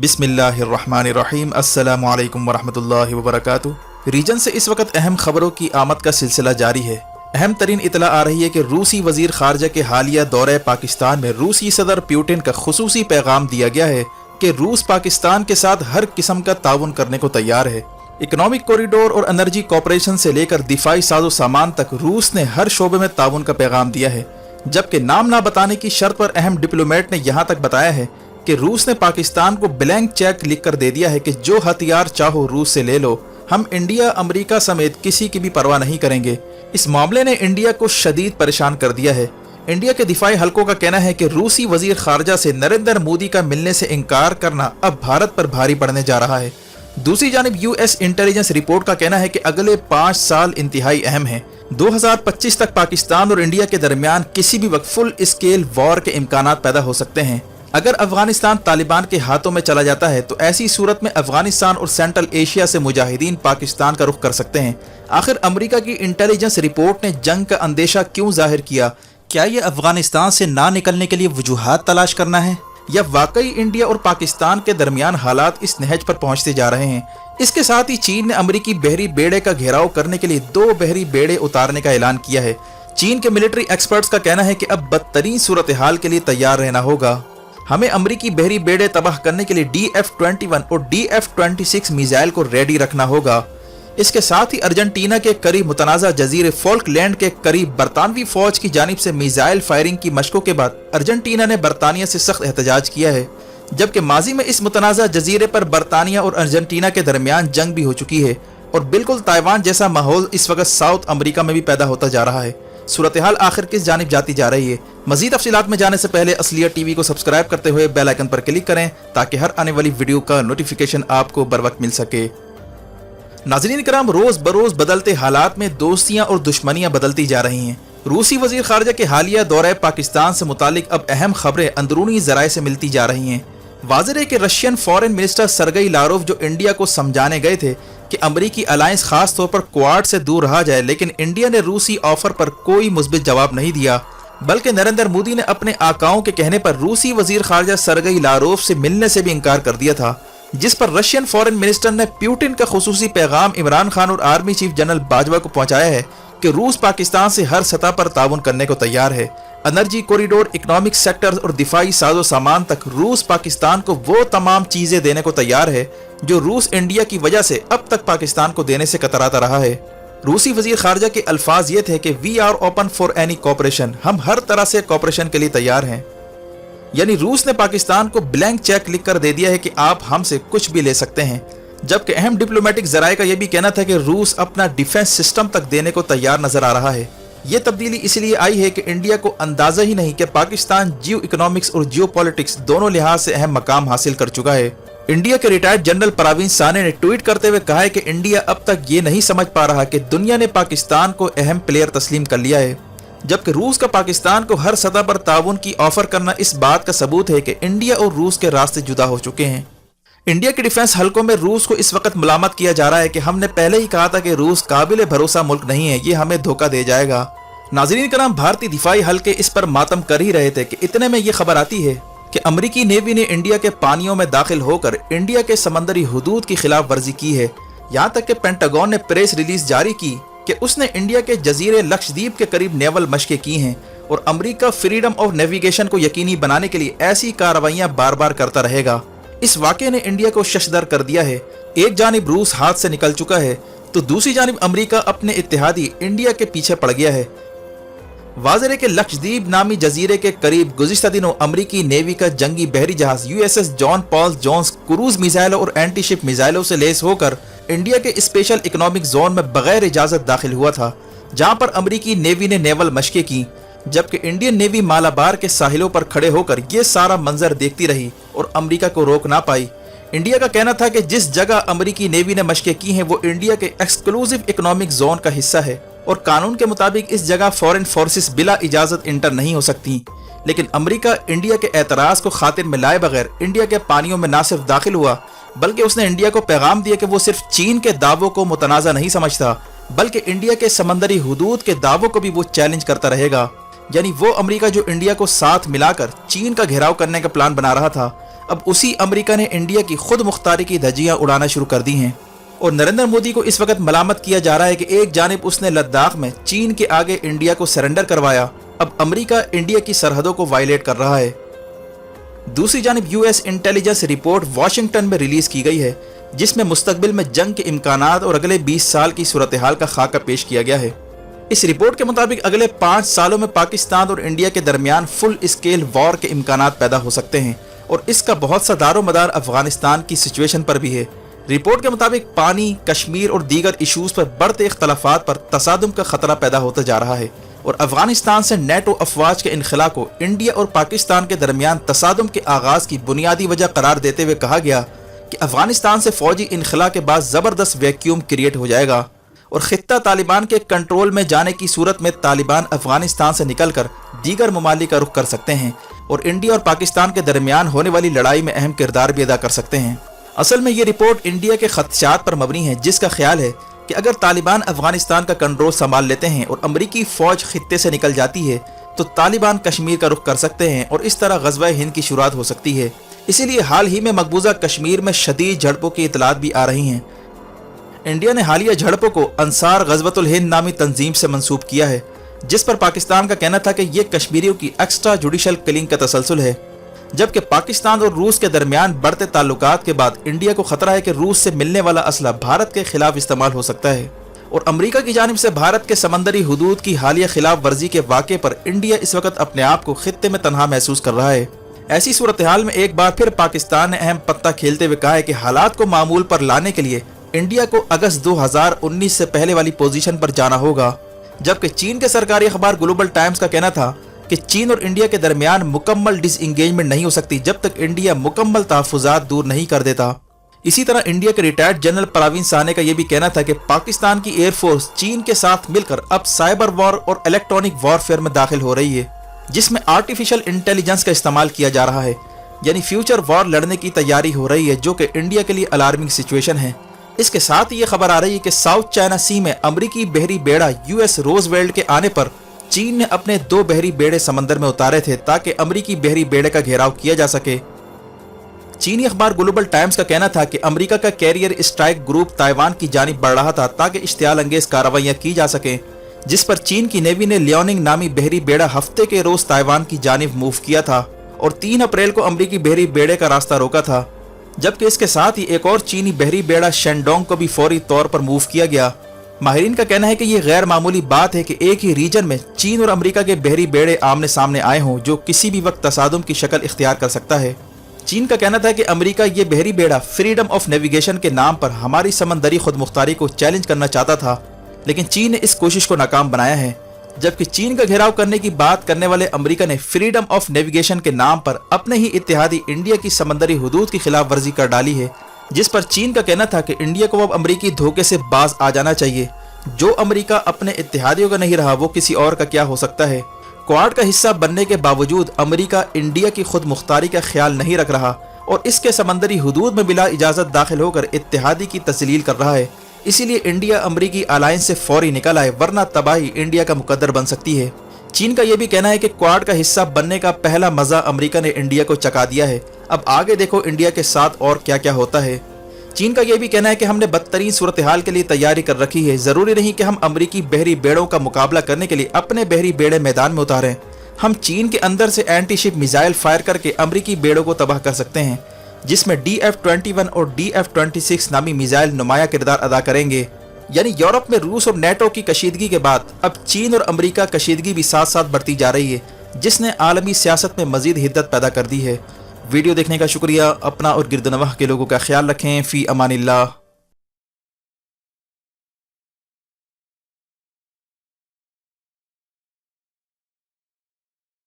बिस्मिल्लाहिर्रहमानिर्रहीम। अस्सलामु अलैकुम वरहमतुल्लाहि वबरकातुहू। रीजन से इस वक्त अहम खबरों की आमद का सिलसिला जारी है। अहम तरीन इतला आ रही है कि रूसी वजीर खारजा के हालिया दौरे पाकिस्तान में रूसी सदर पुतिन का खुसूसी पैगाम दिया गया है कि रूस पाकिस्तान के साथ हर किस्म का ताउन करने को तैयार है। इकोनॉमिक कॉरिडोर और एनर्जी कॉपरेशन से लेकर दिफाई साजो सामान तक रूस ने हर शोबे में ताउन का पैगाम दिया है, जबकि नाम ना बताने की शर्त पर अहम डिप्लोमेट ने यहाँ तक बताया है कि रूस ने पाकिस्तान को ब्लैंक चेक लिख कर दे दिया है कि जो हथियार चाहो रूस से ले लो, हम इंडिया अमेरिका समेत किसी की भी परवाह नहीं करेंगे। इस मामले ने इंडिया को शदीद परेशान कर दिया है। इंडिया के दिफाई हलकों का कहना है कि रूसी वजीर खारजा से नरेंद्र मोदी का मिलने से इनकार करना अब भारत पर भारी पड़ने जा रहा है। दूसरी जानिब यूएस इंटेलिजेंस रिपोर्ट का कहना है कि अगले 5 साल इंतहाई अहम हैं। 2025 तक पाकिस्तान और इंडिया के दरमियान किसी भी वक्त फुल स्केल वॉर के इम्कानात पैदा हो सकते हैं। अगर अफगानिस्तान तालिबान के हाथों में चला जाता है तो ऐसी सूरत में अफगानिस्तान और सेंट्रल एशिया से मुजाहिदीन पाकिस्तान का रुख कर सकते हैं। आखिर अमेरिका की इंटेलिजेंस रिपोर्ट ने जंग का अंदेशा क्यों जाहिर किया? क्या ये अफगानिस्तान से ना निकलने के लिए वजूहात तलाश करना है, या वाकई इंडिया और पाकिस्तान के दरमियान हालात इस नहज पर पहुंचते जा रहे हैं? इसके साथ ही चीन ने अमेरिकी बहरी बेड़े का घेराव करने के लिए 2 बहरी बेड़े उतारने का ऐलान किया है। चीन के मिलिट्री एक्सपर्ट्स का कहना है कि अब बदतरीन सूरत हाल के लिए तैयार रहना होगा। हमें अमेरिकी बहरी बेड़े तबाह करने के लिए DF-21 और DF-26 मिसाइल को रेडी रखना होगा। इसके साथ ही अर्जेंटीना के करीब मुतनाज़ा जजीरे फॉल्कलैंड के करीब बरतानवी फौज की जानिब से मिसाइल फायरिंग की मशकों के बाद अर्जेंटीना ने बरतानिया से सख्त एहतजाज किया है, जबकि माजी में इस मुतनाज़ा जजीरे पर बरतानिया और अर्जेंटीना के दरमियान जंग भी हो चुकी है और बिल्कुल ताइवान जैसा माहौल इस वक्त साउथ अमेरिका में भी पैदा होता जा रहा है। सूरत हाल आखिर किस जानिब जाती जा रही है? मजीद तफसीलात में जाने से पहले असलियत टीवी को सब्सक्राइब करते हुए बेल आइकन पर क्लिक करें ताकि हर आने वाली वीडियो का नोटिफिकेशन आपको बर वक्त मिल सके। नाज़रीन कराम, रोज बरोज बदलते हालात में दोस्तियां और दुश्मनियां बदलती जा रही हैं। रूसी वजीर खारजा के हालिया दौरे पाकिस्तान से मुतालिक अब अहम खबरें अंदरूनी जराए से मिलती जा रही हैं। वाज़ेह है कि रशियन फॉरेन मिनिस्टर सरगई लारोव जो इंडिया को समझाने गए थे कि अमरीकी अलायंस खास तौर पर क्वाड से दूर रहा जाए, लेकिन इंडिया ने रूसी ऑफर पर कोई मुस्बित जवाब नहीं दिया, बल्कि नरेंद्र मोदी ने अपने आकाओं के कहने पर रूसी वजीर खारजा सरगई लारोव से मिलने से भी इनकार कर दिया था, जिस पर रशियन फॉरेन मिनिस्टर ने पुतिन का खुसूसी पैगाम इमरान खान और आर्मी चीफ जनरल बाजवा को पहुंचाया है कि रूस पाकिस्तान से हर सतह पर ताउन करने को तैयार है। एनर्जी कॉरिडोर, इकोनॉमिक सेक्टर और दिफाई साजो सामान तक रूस पाकिस्तान को वो तमाम चीजें देने को तैयार है जो रूस इंडिया की वजह से अब तक पाकिस्तान को देने से कतराता रहा है। रूसी वजीर खारजा के अल्फाज ये थे कि we are open for any cooperation, हम हर तरह से कॉपरेशन के लिए तैयार हैं। यानी रूस ने पाकिस्तान को ब्लैंक चेक लिख कर दे दिया है कि आप हमसे कुछ भी ले सकते हैं, जबकि अहम डिप्लोमेटिक जराये का यह भी कहना था कि रूस अपना डिफेंस सिस्टम तक देने को तैयार नजर आ रहा है। ये तब्दीली इसलिए आई है कि इंडिया को अंदाजा ही नहीं कि पाकिस्तान जियो इकोनॉमिक्स और जियो पॉलिटिक्स दोनों लिहाज से अहम मकाम हासिल कर चुका है। इंडिया के रिटायर्ड जनरल परवीन साने ने ट्वीट करते हुए कहा है कि इंडिया अब तक ये नहीं समझ पा रहा कि दुनिया ने पाकिस्तान को अहम प्लेयर तस्लीम कर लिया है, जबकि रूस का पाकिस्तान को हर सतह पर ताउन की ऑफर करना इस बात का सबूत है कि इंडिया और रूस के रास्ते जुदा हो चुके हैं। इंडिया के डिफेंस हलकों में रूस को इस वक्त मुलामत किया जा रहा है कि हमने पहले ही कहा था कि रूस काबिल भरोसा मुल्क नहीं है, ये हमें धोखा दे जाएगा। नाज़रीन कराम, भारतीय दिफाई हल्के इस पर मातम कर ही रहे थे कि इतने में ये खबर आती है कि अमेरिकी नेवी ने इंडिया के पानियों में दाखिल होकर इंडिया के समंदरी हुदूद की खिलाफ वर्जी की है। यहाँ तक कि पेंटागन ने प्रेस रिलीज जारी की कि उसने इंडिया के जजीरे लक्षद्वीप के करीब नेवल मशकें की हैं और अमेरिका फ्रीडम ऑफ नेविगेशन को यकीनी बनाने के लिए ऐसी कार्रवाइयां बार बार करता रहेगा। इस वाक़े ने इंडिया को शशदर कर दिया है। एक जानिब रूस हाथ से निकल चुका है तो दूसरी जानिब अमेरिका अपने इत्तेहादी इंडिया के पीछे पड़ गया है। वाज़ेह है कि लक्षद्वीप नामी जजीरे के करीब गुज़िश्ता दिनों अमेरिकी नेवी का जंगी बहरी जहाज USS John Paul Jones cruise मिसाइलों और एंटी शिप मिसाइलों से लैस होकर इंडिया के स्पेशल इकोनॉमिक जोन में बगैर इजाजत दाखिल हुआ था, जहां पर अमेरिकी नेवी ने नेवल मशकें की, जबकि इंडियन नेवी मालाबार के साहिलों पर खड़े होकर ये सारा मंजर देखती रही और अमेरिका को रोक ना पाई। इंडिया का कहना था कि जिस जगह अमेरिकी नेवी ने मशकें की हैं वो इंडिया के एक्सक्लूसिव इकोनॉमिक जोन का हिस्सा है और कानून के मुताबिक इस जगह फॉरेन फोर्सेस बिला इजाजत इंटर नहीं हो सकती। लेकिन अमेरिका इंडिया के एतराज को खातिर में लाए बगैर इंडिया के पानियों में न सिर्फ दाखिल हुआ, बल्कि उसने इंडिया को पैगाम दिया कि वो सिर्फ चीन के दावों को मुतनाज़ा नहीं समझता, बल्कि इंडिया के समंदरी हुदूद के दावों को भी वो चैलेंज करता रहेगा। यानी वो अमेरिका जो इंडिया को साथ मिलाकर चीन का घेराव करने का प्लान बना रहा था, अब उसी अमेरिका ने इंडिया की खुद मुख्तारी की धज्जियां उड़ाना शुरू कर दी हैं और नरेंद्र मोदी को इस वक्त मलामत किया जा रहा है कि एक जानिब उसने लद्दाख में चीन के आगे इंडिया को सरेंडर करवाया, अब अमेरिका इंडिया की सरहदों को वायलेट कर रहा है। दूसरी जानिब यूएस इंटेलिजेंस रिपोर्ट वाशिंगटन में रिलीज की गई है, जिसमें मुस्तकबिल में जंग के इम्कानात और अगले 20 साल की सूरत हाल का खाका पेश किया गया है। इस रिपोर्ट के मुताबिक अगले 5 सालों में पाकिस्तान और इंडिया के दरमियान फुल स्केल वॉर के इम्कानात पैदा हो सकते हैं और इसका बहुत सा दारोमदार अफगानिस्तान की सिचुएशन पर भी है। रिपोर्ट के मुताबिक पानी, कश्मीर और दीगर इशूज पर बढ़ते इख्तलाफात पर तसादुम का खतरा पैदा होता जा रहा है और अफगानिस्तान से नेटो अफवाज के इनखला को इंडिया और पाकिस्तान के दरमियान तसादुम के आगाज की बुनियादी वजह करार देते हुए कहा गया कि अफगानिस्तान से फौजी इनखला के बाद जबरदस्त वैक्यूम क्रिएट हो जाएगा और खित्ता तालिबान के कंट्रोल में जाने की सूरत में तालिबान अफगानिस्तान से निकलकर दीगर ममालिक का रुख कर सकते हैं और इंडिया और पाकिस्तान के दरमियान होने वाली लड़ाई में अहम किरदार भी अदा कर सकते हैं। असल में ये रिपोर्ट इंडिया के खदशात पर मबनी है, जिसका ख्याल है कि अगर तालिबान अफगानिस्तान का कंट्रोल संभाल लेते हैं और अमरीकी फौज खित्ते से निकल जाती है तो तालिबान कश्मीर का रुख कर सकते हैं और इस तरह गज़वा हिंद की शुरुआत हो सकती है। इसीलिए हाल ही में मकबूजा कश्मीर में शदीद झड़पों की इतलात भी आ रही हैं। इंडिया ने हालिया झड़पों को अंसार गज़वतुल हिंद नामी तंजीम से मंसूब किया है, जिस पर पाकिस्तान का कहना था कि यह कश्मीरियों की एक्स्ट्रा जुडिशल किलिंग का तसलसल है, जबकि पाकिस्तान और रूस के दरमियान बढ़ते ताल्लुकात के बाद इंडिया को खतरा है कि रूस से मिलने वाला असला भारत के खिलाफ इस्तेमाल हो सकता है और अमेरिका की जानिब से भारत के समंदरी हुदूद की हालिया खिलाफ वर्जी के वाक़े पर इंडिया इस वक्त अपने आप को खित्ते में तनहा महसूस कर रहा है। ऐसी सूरत हाल में एक बार फिर पाकिस्तान ने अहम पत्ता खेलते हुए कहा है कि हालात को मामूल पर लाने के लिए इंडिया को अगस्त 2019 से पहले वाली पोजीशन पर जाना होगा, जबकि चीन के सरकारी अखबार ग्लोबल टाइम्स का कहना था कि चीन और इंडिया के दरमियान मुकम्मल डिसएंगेजमेंट नहीं हो सकती जब तक इंडिया मुकम्मल तहफ़्फ़ुज़ात दूर नहीं कर देता। इसी तरह इंडिया के रिटायर्ड जनरल परवीन साने का यह भी कहना था कि पाकिस्तान की एयरफोर्स चीन के साथ मिलकर अब साइबर वॉर और इलेक्ट्रॉनिक वॉरफेयर में दाखिल हो रही है, जिसमें आर्टिफिशियल इंटेलिजेंस का इस्तेमाल किया जा रहा है, यानी फ्यूचर वॉर लड़ने की तैयारी हो रही है, जो कि इंडिया के लिए अलार्मिंग सिचुएशन है। इसके साथ ही ये खबर आ रही है कि साउथ चाइना सी में अमरीकी बहरी बेड़ा यूएस रोजवेल्ट के आने पर चीन ने अपने 2 बहरी बेड़े समंदर में उतारे थे ताकि अमरीकी बहरी बेड़े का घेराव किया जा सके। चीनी अखबार ग्लोबल टाइम्स का कहना था कि अमेरिका का कैरियर स्ट्राइक ग्रुप ताइवान की जानिब बढ़ रहा था ताकि इश्तियाल अंगेज कार्रवाइयां की जा सकें, जिस पर चीन की नेवी ने लियोनिंग नामी बहरी बेड़ा हफ्ते के रोज ताइवान की जानिब मूव किया था और 3 अप्रैल को अमरीकी बहरी बेड़े का रास्ता रोका था, जबकि इसके साथ ही एक और चीनी बहरी बेड़ा शेंडोंग को भी फौरी तौर पर मूव किया गया। माहिरीन का कहना है कि यह गैर मामूली बात है कि एक ही रीजन में चीन और अमेरिका के बहरी बेड़े आमने सामने आए हों, जो किसी भी वक्त तसादुम की शक्ल इख्तियार कर सकता है। चीन का कहना था कि अमेरिका ये बहरी बेड़ा फ्रीडम ऑफ नेविगेशन के नाम पर हमारी समंदरी खुदमुख्तारी को चैलेंज करना चाहता था, लेकिन चीन ने इस कोशिश को नाकाम बनाया है, जबकि चीन का घेराव करने की बात करने वाले अमेरिका ने फ्रीडम ऑफ नेविगेशन के नाम पर अपने ही इत्तेहादी इंडिया की समंदरी हुदूद की खिलाफ वर्जी कर डाली है, जिस पर चीन का कहना था कि इंडिया को अब अमरीकी धोखे से बाज आ जाना चाहिए। जो अमेरिका अपने इत्तेहादियों का नहीं रहा वो किसी और का क्या हो सकता है। क्वाड का हिस्सा बनने के बावजूद अमेरिका इंडिया की खुद मुख्तारी का ख्याल नहीं रख रहा और इसके समंदरी हुदूद में बिला इजाज़त दाखिल होकर इत्तेहादी की तस्लील कर रहा है। इसीलिए इंडिया अमरीकी अलायंस से फौरी निकल आए, वरना तबाही इंडिया का मुकद्दर बन सकती है। चीन का यह भी कहना है कि क्वाड का हिस्सा बनने का पहला मजा अमेरिका ने इंडिया को चका दिया है, अब आगे देखो इंडिया के साथ और क्या क्या होता है। चीन का यह भी कहना है कि हमने बदतरीन सूरत हाल के लिए तैयारी कर रखी है, जरूरी नहीं कि हम अमरीकी बहरी बेड़ों का मुकाबला करने के लिए अपने बहरी बेड़े मैदान में उतारें। हम चीन के अंदर से एंटी शिप मिसाइल फायर करके अमरीकी बेड़ों को तबाह कर सकते हैं, जिसमें DF-21 और DF-26 नामी मिसाइल नुमाया किरदार अदा करेंगे। यानी यूरोप में रूस और नेटो की कशीदगी के बाद अब चीन और अमेरिका कशीदगी भी साथ साथ बढ़ती जा रही है, जिसने आलमी सियासत में मजीद हिद्दत पैदा कर दी है। वीडियो देखने का शुक्रिया। अपना और गिरदनवाह के लोगों का ख्याल रखें। फी अमानिल्लाह।